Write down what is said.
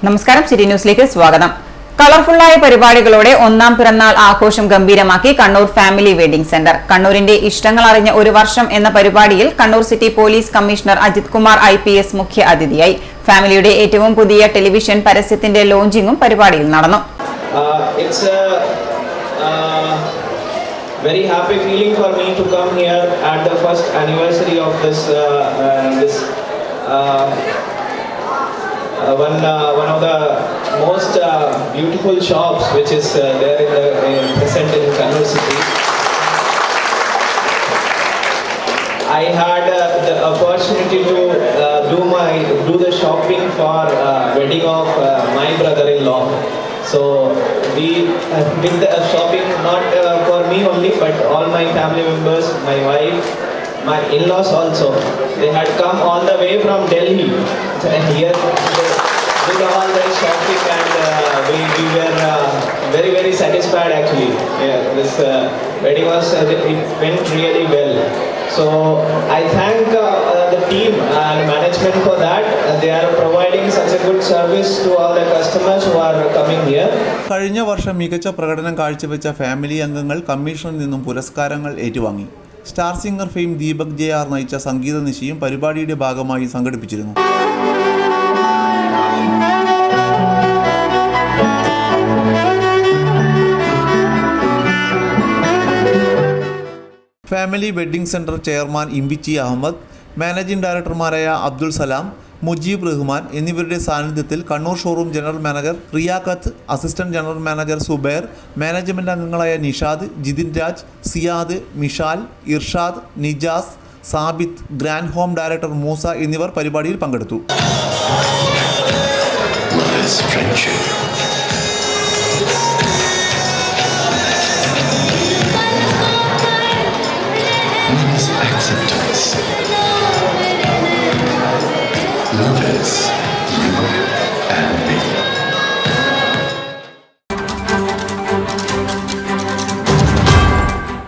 നമസ്കാരം, സിറ്റി ന്യൂസിലേക്ക് സ്വാഗതം. കളർഫുള്ളായ പരിപാടികളോടെ ഒന്നാം പിറന്നാൾ ആഘോഷം ഗംഭീരമാക്കി കണ്ണൂർ ഫാമിലി വെഡിംഗ് സെന്റർ. കണ്ണൂരിന്റെ ഇഷ്ടങ്ങൾ അറിഞ്ഞ ഒരു വർഷം എന്ന പരിപാടിയിൽ Kannur city police commissioner Ajith Kumar IPS മുഖ്യ അതിഥിയായി. ഫാമിലിയുടെ ഏറ്റവും പുതിയ ടെലിവിഷൻ പരസ്യത്തിന്റെ ലോഞ്ചിങ്ങും പരിപാടിയിൽ നടന്നു. Very happy feeling for me to come here at the first anniversary of this one of the most beautiful shops which is there present in Kannur city. I had the opportunity to do the shopping for wedding of my brother-in-law. So we did the shopping not for me only, but all my family members, my wife, my in-laws also. They had come all the way from Delhi and here did all the shopping, and we were very satisfied actually. Yeah, this wedding it went really well. So I thank the team and management for that. They are providing such a good service to all the customers who are coming here. കഴിഞ്ഞ വർഷം മികച്ച പ്രകടനം കാഴ്ചവെച്ച family അംഗങ്ങൾ കമ്മീഷനിൽ നിന്നും പുരസ്കാരങ്ങൾ ഏറ്റുവാങ്ങി. Star singer fame Deepak JR നയിച്ച സംഗീത നിശയും പരിപാടിയുടെ ഭാഗമായി സംഘടിപ്പിച്ചിരുന്നു. Family wedding centre chairman Imbichi Ahmed, managing ഡയറക്ടർമാരായ അബ്ദുൾ സലാം, മുജീബ് റഹ്മാൻ എന്നിവരുടെ സാന്നിധ്യത്തിൽ Kannur showroom general manager Riyaqath, assistant general manager Zubair, management അംഗങ്ങളായ Nishad, Jithin Raj, Siyad, Mishal, Irshad, Nijas, Sabith, grand home director Moosa എന്നിവർ പരിപാടിയിൽ പങ്കെടുത്തു. Acceptance. Love is you and